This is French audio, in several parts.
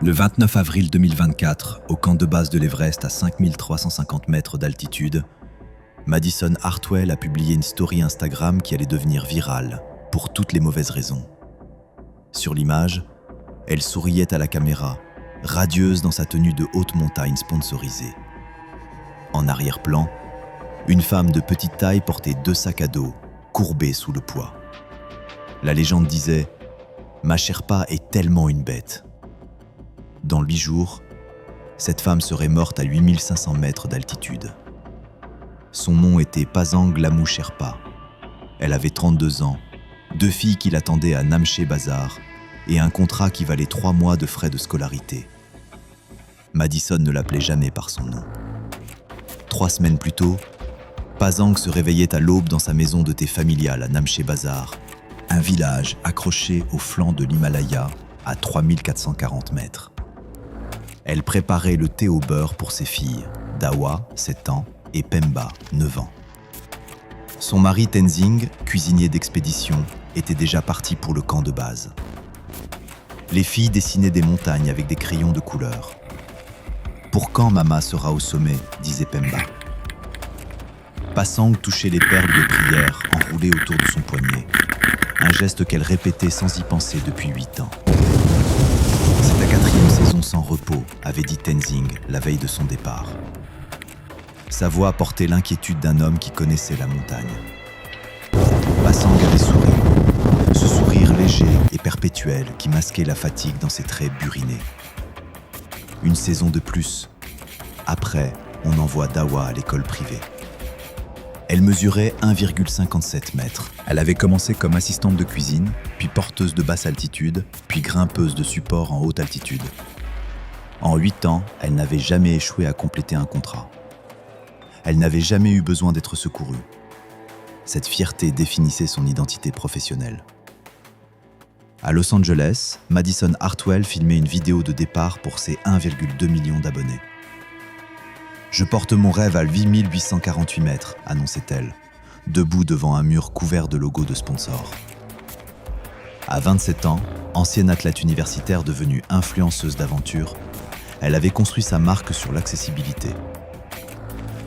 Le 29 avril 2024, au camp de base de l'Everest à 5350 mètres d'altitude, Madison Hartwell a publié une story Instagram qui allait devenir virale, pour toutes les mauvaises raisons. Sur l'image, elle souriait à la caméra, radieuse dans sa tenue de haute montagne sponsorisée. En arrière-plan, une femme de petite taille portait 2 sacs à dos, courbés sous le poids. La légende disait « Ma Sherpa est tellement une bête ». Dans 8 jours, cette femme serait morte à 8500 mètres d'altitude. Son nom était Pasang Lamou Sherpa. Elle avait 32 ans, 2 filles qui l'attendaient à Namche Bazar et un contrat qui valait 3 mois de frais de scolarité. Madison ne l'appelait jamais par son nom. 3 semaines plus tôt, Pasang se réveillait à l'aube dans sa maison de thé familiale à Namche Bazar, un village accroché au flanc de l'Himalaya à 3440 mètres. Elle préparait le thé au beurre pour ses filles, Dawa, 7 ans, et Pemba, 9 ans. Son mari Tenzing, cuisinier d'expédition, était déjà parti pour le camp de base. Les filles dessinaient des montagnes avec des crayons de couleur. « Pour quand Mama sera au sommet ?» disait Pemba. Pasang touchait les perles de prière enroulées autour de son poignet, un geste qu'elle répétait sans y penser depuis 8 ans. C'est la 4e saison sans repos, avait dit Tenzing la veille de son départ. Sa voix portait l'inquiétude d'un homme qui connaissait la montagne. Pasang avait souri, ce sourire léger et perpétuel qui masquait la fatigue dans ses traits burinés. Une saison de plus. Après, on envoie Dawa à l'école privée. Elle mesurait 1,57 mètres. Elle avait commencé comme assistante de cuisine, puis porteuse de basse altitude, puis grimpeuse de support en haute altitude. En 8 ans, elle n'avait jamais échoué à compléter un contrat. Elle n'avait jamais eu besoin d'être secourue. Cette fierté définissait son identité professionnelle. À Los Angeles, Madison Hartwell filmait une vidéo de départ pour ses 1,2 million d'abonnés. « Je porte mon rêve à 8848 mètres », annonçait-elle, debout devant un mur couvert de logos de sponsors. À 27 ans, ancienne athlète universitaire devenue influenceuse d'aventure, elle avait construit sa marque sur l'accessibilité.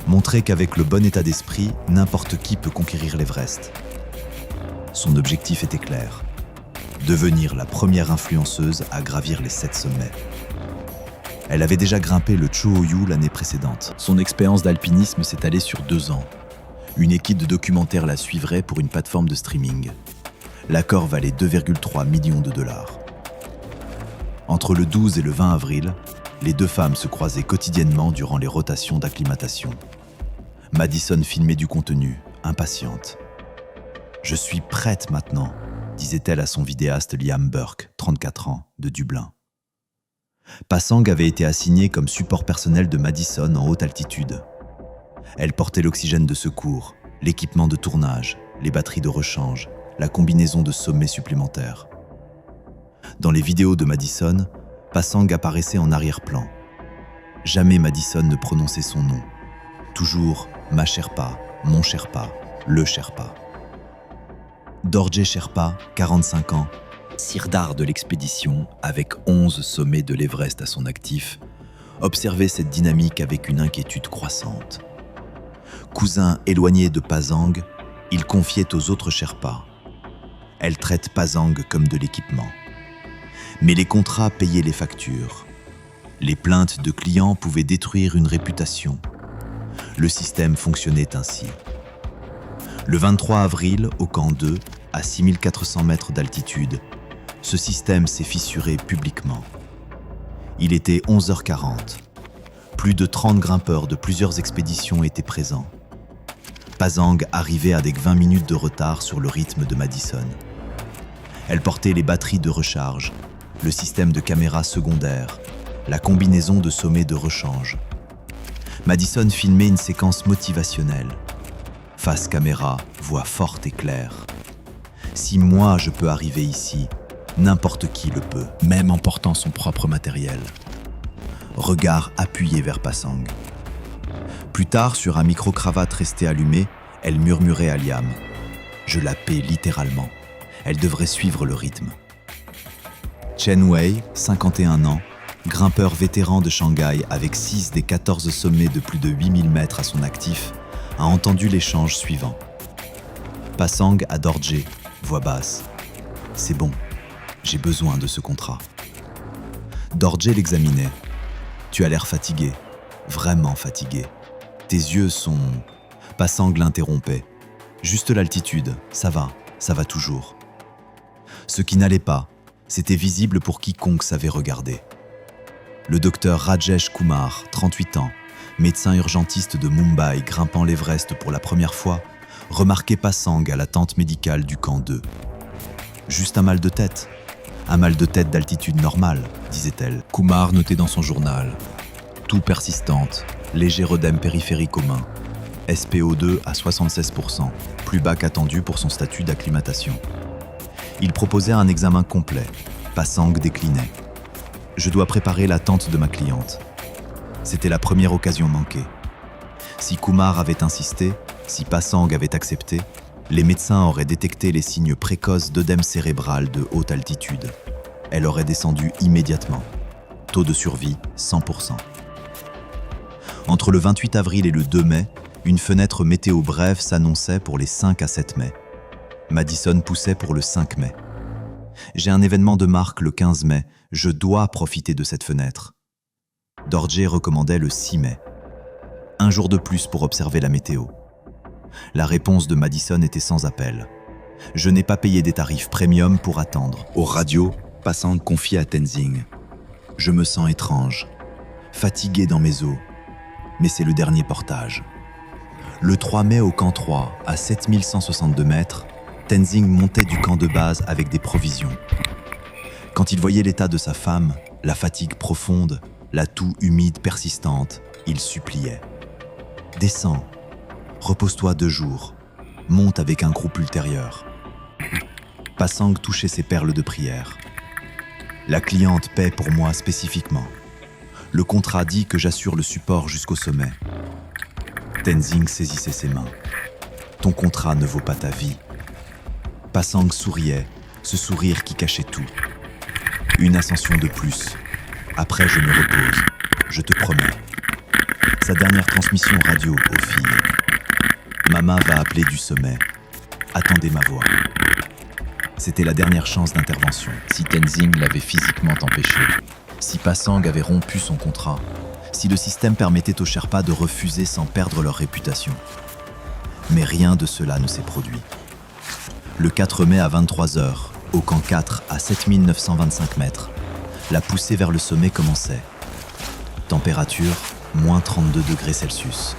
Montrer qu'avec le bon état d'esprit, n'importe qui peut conquérir l'Everest. Son objectif était clair, devenir la première influenceuse à gravir les 7 sommets. Elle avait déjà grimpé le Cho-Oyu l'année précédente. Son expérience d'alpinisme s'étalait sur 2 ans. Une équipe de documentaires la suivrait pour une plateforme de streaming. L'accord valait 2,3 millions de dollars. Entre le 12 et le 20 avril, les 2 femmes se croisaient quotidiennement durant les rotations d'acclimatation. Madison filmait du contenu, impatiente. « Je suis prête maintenant », disait-elle à son vidéaste Liam Burke, 34 ans, de Dublin. Pasang avait été assignée comme support personnel de Madison en haute altitude. Elle portait l'oxygène de secours, l'équipement de tournage, les batteries de rechange, la combinaison de sommets supplémentaires. Dans les vidéos de Madison, Pasang apparaissait en arrière-plan. Jamais Madison ne prononçait son nom. Toujours « ma Sherpa »,« mon Sherpa »,« le Sherpa ». Dorje Sherpa, 45 ans, sirdar de l'expédition, avec 11 sommets de l'Everest à son actif, observait cette dynamique avec une inquiétude croissante. Cousin éloigné de Pasang, il confiait aux autres Sherpas. Elle traite Pasang comme de l'équipement. Mais les contrats payaient les factures. Les plaintes de clients pouvaient détruire une réputation. Le système fonctionnait ainsi. Le 23 avril, au camp 2, à 6400 mètres d'altitude, ce système s'est fissuré publiquement. Il était 11h40. Plus de 30 grimpeurs de plusieurs expéditions étaient présents. Pasang arrivait avec 20 minutes de retard sur le rythme de Madison. Elle portait les batteries de recharge, le système de caméra secondaire, la combinaison de sommets de rechange. Madison filmait une séquence motivationnelle. Face caméra, voix forte et claire. « Si moi je peux arriver ici, n'importe qui le peut, même en portant son propre matériel. » Regard appuyé vers Pasang. Plus tard, sur un micro-cravate resté allumé, elle murmurait à Liam. « Je la paie littéralement. Elle devrait suivre le rythme. » Chen Wei, 51 ans, grimpeur vétéran de Shanghai avec 6 des 14 sommets de plus de 8000 mètres à son actif, a entendu l'échange suivant. Passang à Dorje, voix basse. « C'est bon, j'ai besoin de ce contrat. » Dorje l'examinait. « Tu as l'air fatigué, vraiment fatigué. Tes yeux sont... » Passang l'interrompait. « Juste l'altitude, ça va toujours. » Ce qui n'allait pas, c'était visible pour quiconque savait regarder. Le docteur Rajesh Kumar, 38 ans, médecin urgentiste de Mumbai grimpant l'Everest pour la première fois, remarquait Passang à la tente médicale du camp 2. « Juste un mal de tête d'altitude normale, disait-elle. » Kumar notait dans son journal. Toux persistante, léger œdème périphérique aux mains, SPO2 à 76%, plus bas qu'attendu pour son statut d'acclimatation. Il proposait un examen complet. Passang déclinait. « Je dois préparer l'attente de ma cliente. » C'était la première occasion manquée. Si Kumar avait insisté, si Passang avait accepté, les médecins auraient détecté les signes précoces d'œdème cérébral de haute altitude. Elle aurait descendu immédiatement. Taux de survie, 100%. Entre le 28 avril et le 2 mai, une fenêtre météo brève s'annonçait pour les 5 à 7 mai. Madison poussait pour le 5 mai. J'ai un événement de marque le 15 mai, je dois profiter de cette fenêtre. Dorje recommandait le 6 mai. Un jour de plus pour observer la météo. La réponse de Madison était sans appel. Je n'ai pas payé des tarifs premium pour attendre. Au radio, Passang confiait à Tenzing. Je me sens étrange, fatigué dans mes os, mais c'est le dernier portage. Le 3 mai au camp 3, à 7162 mètres, Tenzing montait du camp de base avec des provisions. Quand il voyait l'état de sa femme, la fatigue profonde, la toux humide persistante, il suppliait. « Descends, repose-toi 2 jours, monte avec un groupe ultérieur. » Passang touchait ses perles de prière. « La cliente paie pour moi spécifiquement. Le contrat dit que j'assure le support jusqu'au sommet. » Tenzing saisissait ses mains. « Ton contrat ne vaut pas ta vie. » Passang souriait, ce sourire qui cachait tout. « Une ascension de plus. Après, je me repose. Je te promets. » Sa dernière transmission radio aux filles. « Mama va appeler du sommet. Attendez ma voix. » C'était la dernière chance d'intervention. Si Tenzing l'avait physiquement empêché, si Passang avait rompu son contrat, si le système permettait aux Sherpas de refuser sans perdre leur réputation. Mais rien de cela ne s'est produit. Le 4 mai à 23h, au camp 4 à 7925 mètres, la poussée vers le sommet commençait. Température, moins 32 degrés Celsius.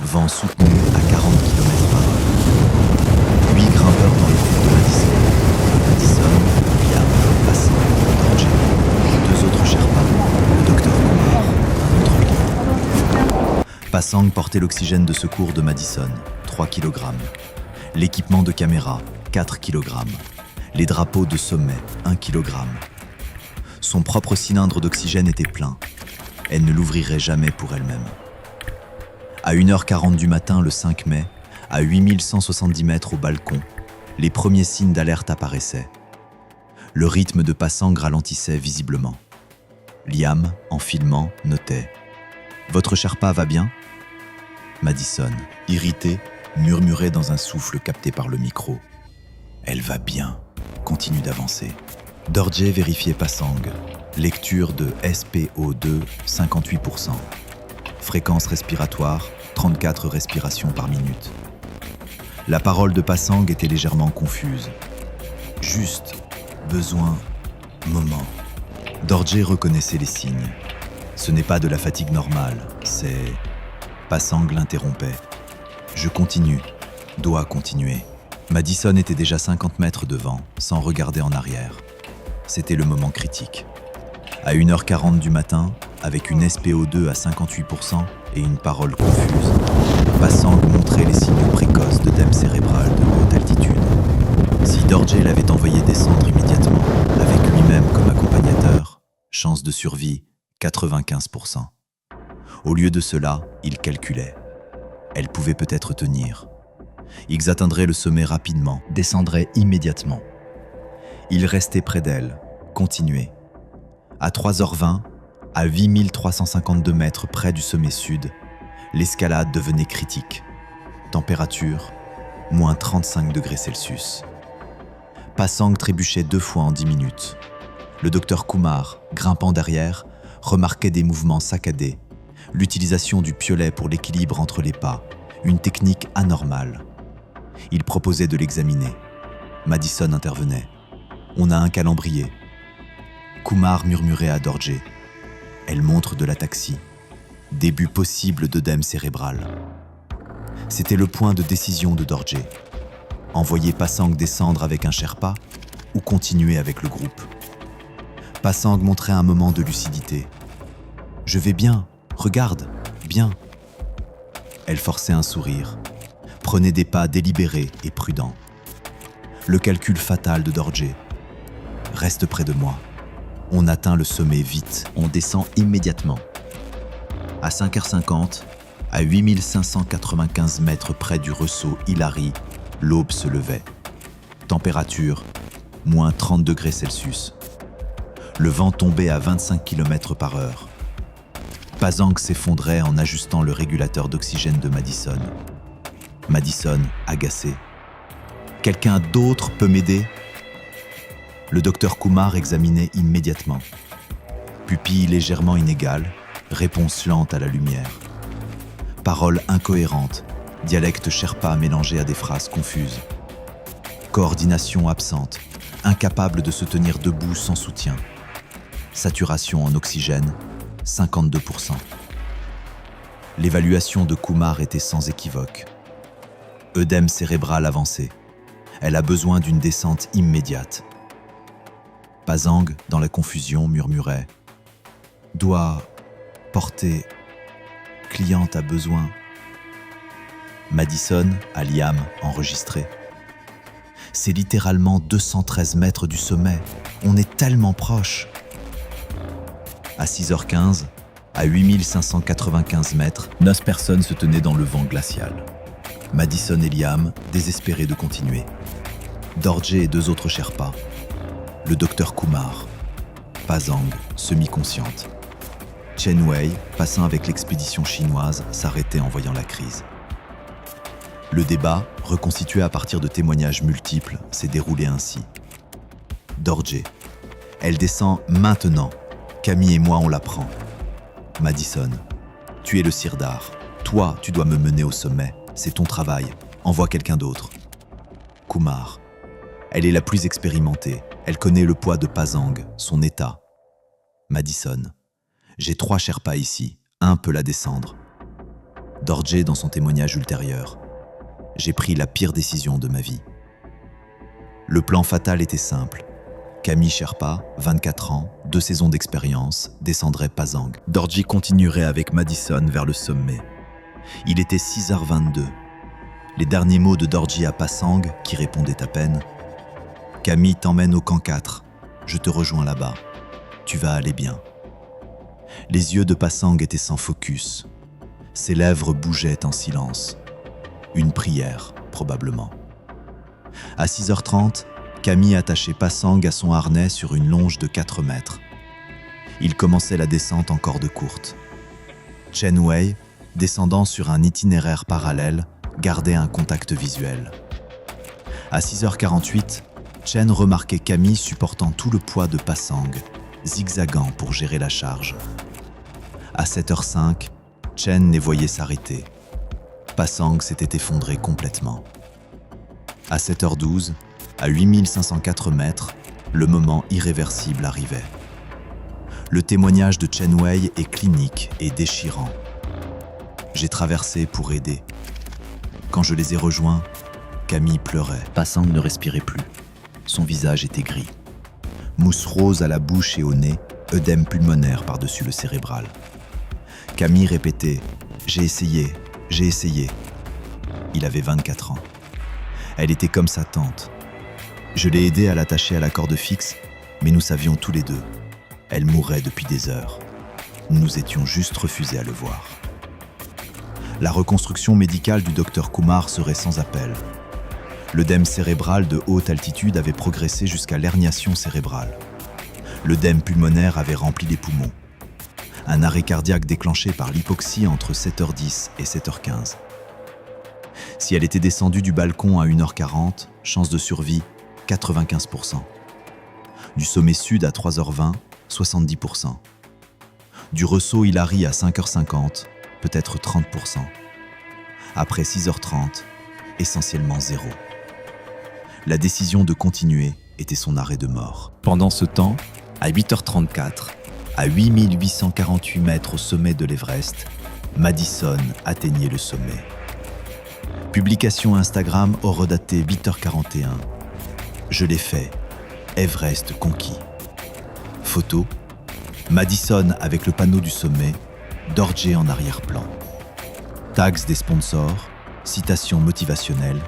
Vent soutenu à 40 km/h. 8 grimpeurs dans le groupe de Madison. Madison, Liam, Passang, Dorje. 2 autres Sherpas, le docteur Kumar, un autre guide. Passang portait l'oxygène de secours de Madison, 3 kg. L'équipement de caméra, 4 kg. Les drapeaux de sommet, 1 kg. Son propre cylindre d'oxygène était plein. Elle ne l'ouvrirait jamais pour elle-même. À 1h40 du matin, le 5 mai, à 8170 mètres au balcon, les premiers signes d'alerte apparaissaient. Le rythme de Passang ralentissait visiblement. Liam, en filmant, notait « Votre Sherpa va bien ?» Madison, irritée, murmurait dans un souffle capté par le micro. « Elle va bien, continue d'avancer. » Dorje vérifiait Passang. Lecture de SPO2, 58%. Fréquence respiratoire, 34 respirations par minute. La parole de Passang était légèrement confuse. Juste, besoin, moment. Dorje reconnaissait les signes. Ce n'est pas de la fatigue normale, c'est... Passang l'interrompait. Je continue, dois continuer. Madison était déjà 50 mètres devant, sans regarder en arrière. C'était le moment critique. À 1h40 du matin, avec une SPO2 à 58% et une parole confuse, Passang montrait les signaux précoces d'œdème cérébral de haute altitude. Si Dorje l'avait envoyé descendre immédiatement, avec lui-même comme accompagnateur, chance de survie, 95%. Au lieu de cela, il calculait. Elle pouvait peut-être tenir. Ils atteindraient le sommet rapidement, descendraient immédiatement. Il restait près d'elle, continuait. À 3h20, À 8352 mètres près du sommet sud, l'escalade devenait critique. Température, moins 35 degrés Celsius. Pasang trébuchait 2 fois en 10 minutes. Le docteur Kumar, grimpant derrière, remarquait des mouvements saccadés, l'utilisation du piolet pour l'équilibre entre les pas, une technique anormale. Il proposait de l'examiner. Madison intervenait. « On a un calendrier. » Kumar murmurait à Dorje. « Elle montre de l'ataxie. Début possible d'œdème cérébral. » C'était le point de décision de Dorje. Envoyer Pasang descendre avec un Sherpa ou continuer avec le groupe. Pasang montrait un moment de lucidité. « Je vais bien, regarde, bien. » Elle forçait un sourire, prenait des pas délibérés et prudents. Le calcul fatal de Dorje. « Reste près de moi. On atteint le sommet vite, on descend immédiatement. » À 5h50, à 8595 mètres près du ressaut Hilary, l'aube se levait. Température, moins 30 degrés Celsius. Le vent tombait à 25 km/h. Pasang s'effondrait en ajustant le régulateur d'oxygène de Madison. Madison, agacé. « Quelqu'un d'autre peut m'aider ?» Le docteur Kumar examinait immédiatement. Pupille légèrement inégale, réponse lente à la lumière. Paroles incohérentes, dialecte Sherpa mélangé à des phrases confuses. Coordination absente, incapable de se tenir debout sans soutien. Saturation en oxygène, 52%. L'évaluation de Kumar était sans équivoque. Œdème cérébral avancé. Elle a besoin d'une descente immédiate. Pasang, dans la confusion, murmurait « Doit porter... Cliente a besoin... » Madison, à Liam, enregistré. « C'est littéralement 213 mètres du sommet. On est tellement proche. » À 6h15, à 8595 mètres, 9 personnes se tenaient dans le vent glacial. Madison et Liam, désespérés de continuer. Dorje et 2 autres Sherpas. Le docteur Kumar. Pasang, semi-consciente. Chen Wei, passant avec l'expédition chinoise, s'arrêtait en voyant la crise. Le débat, reconstitué à partir de témoignages multiples, s'est déroulé ainsi. Dorje. Elle descend maintenant. Camille et moi, on la prend. Madison. Tu es le Sirdar. Toi, tu dois me mener au sommet. C'est ton travail. Envoie quelqu'un d'autre. Kumar. Elle est la plus expérimentée. Elle connaît le poids de Pasang, son état. Madison. J'ai 3 Sherpas ici. Un peut la descendre. Dorje dans son témoignage ultérieur. J'ai pris la pire décision de ma vie. Le plan fatal était simple. Camille Sherpa, 24 ans, 2 saisons d'expérience, descendrait Pasang. Dorje continuerait avec Madison vers le sommet. Il était 6h22. Les derniers mots de Dorje à Pasang, qui répondait à peine. « Camille t'emmène au camp 4. Je te rejoins là-bas. Tu vas aller bien. » Les yeux de Pasang étaient sans focus. Ses lèvres bougeaient en silence. Une prière, probablement. À 6h30, Camille attachait Pasang à son harnais sur une longe de 4 mètres. Il commençait la descente en corde courte. Chen Wei, descendant sur un itinéraire parallèle, gardait un contact visuel. À 6h48, Chen remarquait Camille supportant tout le poids de Pasang, zigzagant pour gérer la charge. À 7h05, Chen les voyait s'arrêter. Pasang s'était effondré complètement. À 7h12, à 8504 mètres, le moment irréversible arrivait. Le témoignage de Chen Wei est clinique et déchirant. J'ai traversé pour aider. Quand je les ai rejoints, Camille pleurait. Pasang ne respirait plus. Son visage était gris. Mousse rose à la bouche et au nez, œdème pulmonaire par-dessus le cérébral. Camille répétait « J'ai essayé, j'ai essayé ». Il avait 24 ans. Elle était comme sa tante. Je l'ai aidée à l'attacher à la corde fixe, mais nous savions tous les deux. Elle mourait depuis des heures. Nous nous étions juste refusés à le voir. La reconstruction médicale du docteur Kumar serait sans appel. L'œdème cérébral de haute altitude avait progressé jusqu'à l'herniation cérébrale. L'œdème pulmonaire avait rempli les poumons. un arrêt cardiaque déclenché par l'hypoxie entre 7h10 et 7h15. Si elle était descendue du balcon à 1h40, chance de survie 95%. Du sommet sud à 3h20, 70%. Du ressaut Hilary à 5h50, peut-être 30%. Après 6h30, essentiellement zéro. La décision de continuer était son arrêt de mort. Pendant ce temps, à 8h34, à 8848 mètres au sommet de l'Everest, Madison atteignait le sommet. Publication Instagram horodatée 8h41. Je l'ai fait. Everest conquis. Photo. Madison avec le panneau du sommet, Dorje en arrière-plan. Tags des sponsors, citations motivationnelles.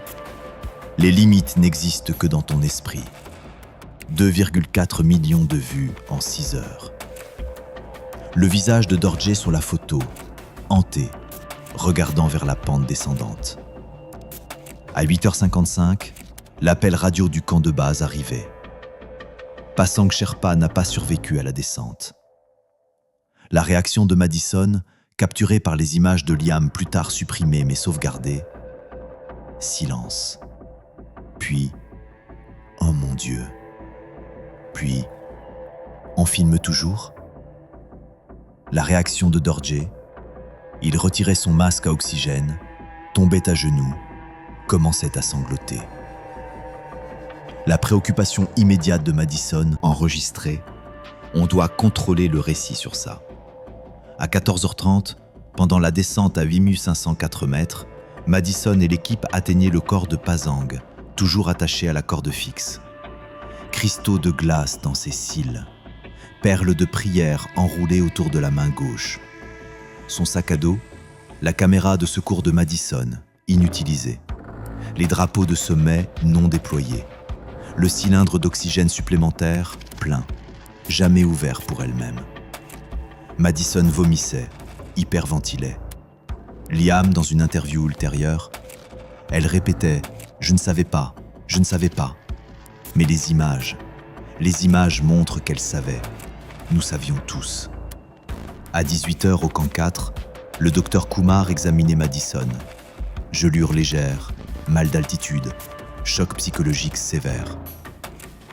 Les limites n'existent que dans ton esprit. 2,4 millions de vues en 6 heures. Le visage de Dorje sur la photo, hanté, regardant vers la pente descendante. À 8h55, l'appel radio du camp de base arrivait. Pasang Sherpa n'a pas survécu à la descente. La réaction de Madison, capturée par les images de Liam plus tard supprimées mais sauvegardées. Silence. Puis, oh mon Dieu. Puis, on filme toujours. La réaction de Dorje. Il retirait son masque à oxygène, tombait à genoux, commençait à sangloter. La préoccupation immédiate de Madison, enregistrée. On doit contrôler le récit sur ça. À 14h30, pendant la descente à 8504 mètres, Madison et l'équipe atteignaient le corps de Pasang, toujours attaché à la corde fixe. Cristaux de glace dans ses cils, perles de prière enroulées autour de la main gauche. Son sac à dos, la caméra de secours de Madison, inutilisée. Les drapeaux de sommet non déployés. Le cylindre d'oxygène supplémentaire plein, jamais ouvert pour elle-même. Madison vomissait, hyperventilait. Liam, dans une interview ultérieure, elle répétait « Je ne savais pas, je ne savais pas ». Mais les images montrent qu'elle savait. Nous savions tous. À 18h au camp 4, le docteur Kumar examinait Madison. Gelure légère, mal d'altitude, choc psychologique sévère.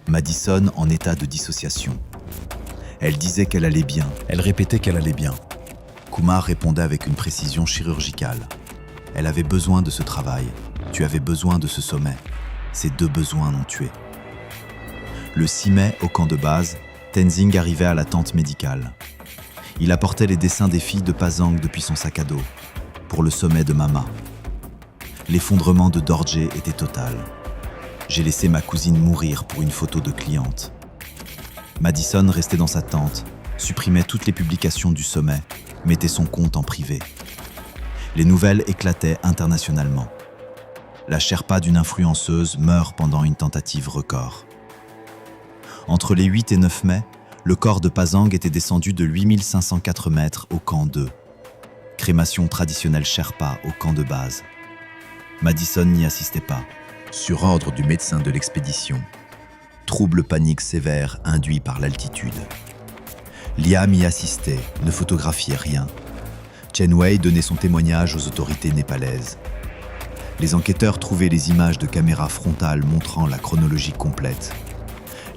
Madison en état de dissociation. Elle disait qu'elle allait bien. Elle répétait qu'elle allait bien. Kumar répondait avec une précision chirurgicale. Elle avait besoin de ce travail. Tu avais besoin de ce sommet. Ces deux besoins l'ont tuée. Le 6 mai, au camp de base, Tenzing arrivait à la tente médicale. Il apportait les dessins des filles de Pasang depuis son sac à dos, pour le sommet de Mama. L'effondrement de Dorje était total. J'ai laissé ma cousine mourir pour une photo de cliente. Madison restait dans sa tente, supprimait toutes les publications du sommet, mettait son compte en privé. Les nouvelles éclataient internationalement. La Sherpa d'une influenceuse meurt pendant une tentative record. Entre les 8 et 9 mai, le corps de Pasang était descendu de 8504 mètres au camp 2. Crémation traditionnelle Sherpa au camp de base. Madison n'y assistait pas. Sur ordre du médecin de l'expédition. Trouble panique sévère induit par l'altitude. Liam y assistait, ne photographiait rien. Chen Wei donnait son témoignage aux autorités népalaises. Les enquêteurs trouvaient les images de caméras frontales montrant la chronologie complète.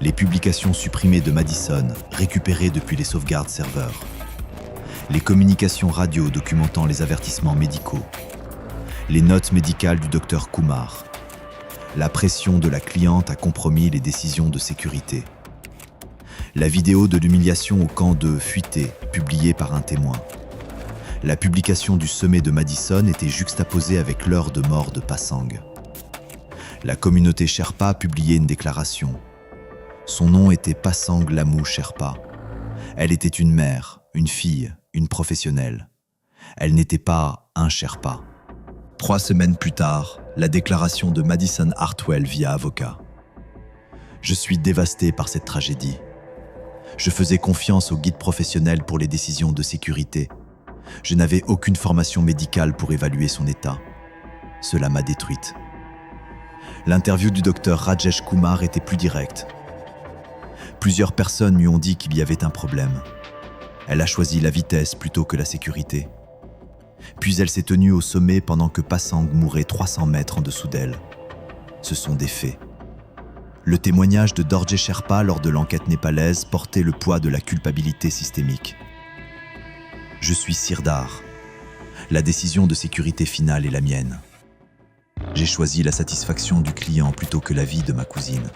Les publications supprimées de Madison, récupérées depuis les sauvegardes serveurs. Les communications radio documentant les avertissements médicaux. Les notes médicales du docteur Kumar. La pression de la cliente a compromis les décisions de sécurité. La vidéo de l'humiliation au camp 2 fuitée, publiée par un témoin. La publication du sommet de Madison était juxtaposée avec l'heure de mort de Pasang. La communauté Sherpa publiait une déclaration. Son nom était Pasang Lamou Sherpa. Elle était une mère, une fille, une professionnelle. Elle n'était pas un Sherpa. 3 semaines plus tard, la déclaration de Madison Hartwell via avocat. Je suis dévasté par cette tragédie. Je faisais confiance aux guides professionnels pour les décisions de sécurité. Je n'avais aucune formation médicale pour évaluer son état. Cela m'a détruite. L'interview du docteur Rajesh Kumar était plus directe. Plusieurs personnes lui ont dit qu'il y avait un problème. Elle a choisi la vitesse plutôt que la sécurité. Puis elle s'est tenue au sommet pendant que Pasang mourait 300 mètres en dessous d'elle. Ce sont des faits. Le témoignage de Dorje Sherpa lors de l'enquête népalaise portait le poids de la culpabilité systémique. Je suis Sirdar. La décision de sécurité finale est la mienne. J'ai choisi la satisfaction du client plutôt que la vie de ma cousine.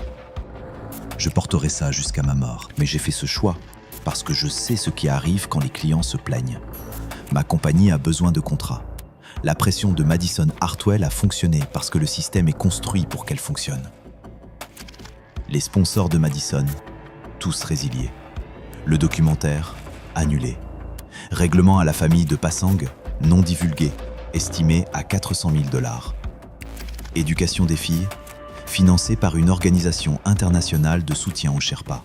Je porterai ça jusqu'à ma mort, mais j'ai fait ce choix parce que je sais ce qui arrive quand les clients se plaignent. Ma compagnie a besoin de contrats. La pression de Madison Hartwell a fonctionné parce que le système est construit pour qu'elle fonctionne. Les sponsors de Madison, tous résiliés. Le documentaire, annulé. Règlement à la famille de Pasang, non divulgué, estimé à 400 000 $. Éducation des filles, financée par une organisation internationale de soutien aux Sherpas.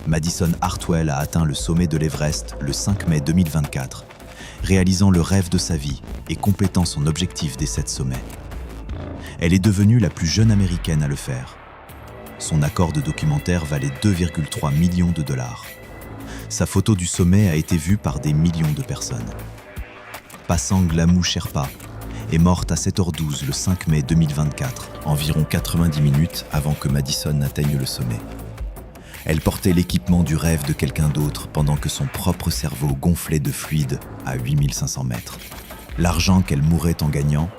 Madison Hartwell a atteint le sommet de l'Everest le 5 mai 2024, réalisant le rêve de sa vie et complétant son objectif des 7 sommets. Elle est devenue la plus jeune américaine à le faire. Son accord de documentaire valait 2,3 millions de $. Sa photo du sommet a été vue par des millions de personnes. Pasang Lamou Sherpa est morte à 7h12 le 5 mai 2024, environ 90 minutes avant que Madison n'atteigne le sommet. Elle portait l'équipement du rêve de quelqu'un d'autre pendant que son propre cerveau gonflait de fluide à 8500 mètres. L'argent qu'elle mourait en gagnant,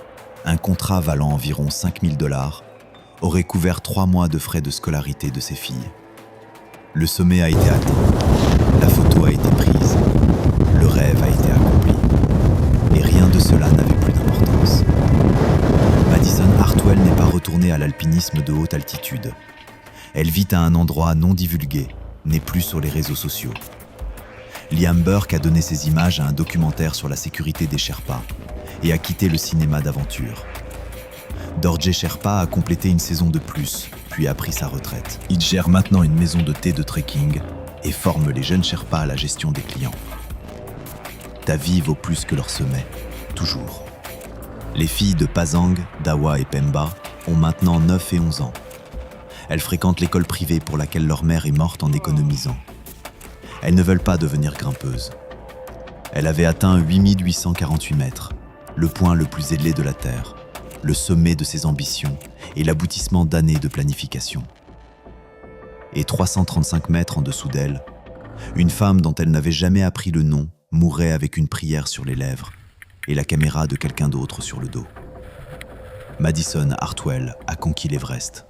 un contrat valant environ 5 000 $, aurait couvert 3 mois de frais de scolarité de ses filles. Le sommet a été atteint, la photo a été prise, le rêve a été accompli. Et rien de cela n'avait plus d'importance. Madison Hartwell n'est pas retournée à l'alpinisme de haute altitude. Elle vit à un endroit non divulgué, n'est plus sur les réseaux sociaux. Liam Burke a donné ses images à un documentaire sur la sécurité des Sherpas et a quitté le cinéma d'aventure. Dorje Sherpa a complété une saison de plus, puis a pris sa retraite. Il gère maintenant une maison de thé de trekking et forme les jeunes Sherpas à la gestion des clients. Ta vie vaut plus que leur sommet, toujours. Les filles de Pasang, Dawa et Pemba ont maintenant 9 et 11 ans. Elles fréquentent l'école privée pour laquelle leur mère est morte en économisant. Elles ne veulent pas devenir grimpeuses. Elle avait atteint 8848 mètres, le point le plus élevé de la Terre, le sommet de ses ambitions et l'aboutissement d'années de planification. Et 335 mètres en dessous d'elle, une femme dont elle n'avait jamais appris le nom mourait avec une prière sur les lèvres et la caméra de quelqu'un d'autre sur le dos. Madison Hartwell a conquis l'Everest.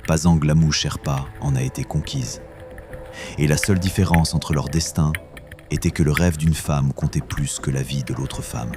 Pasang Lamou Sherpa en a été conquise. Et la seule différence entre leur destin était que le rêve d'une femme comptait plus que la vie de l'autre femme.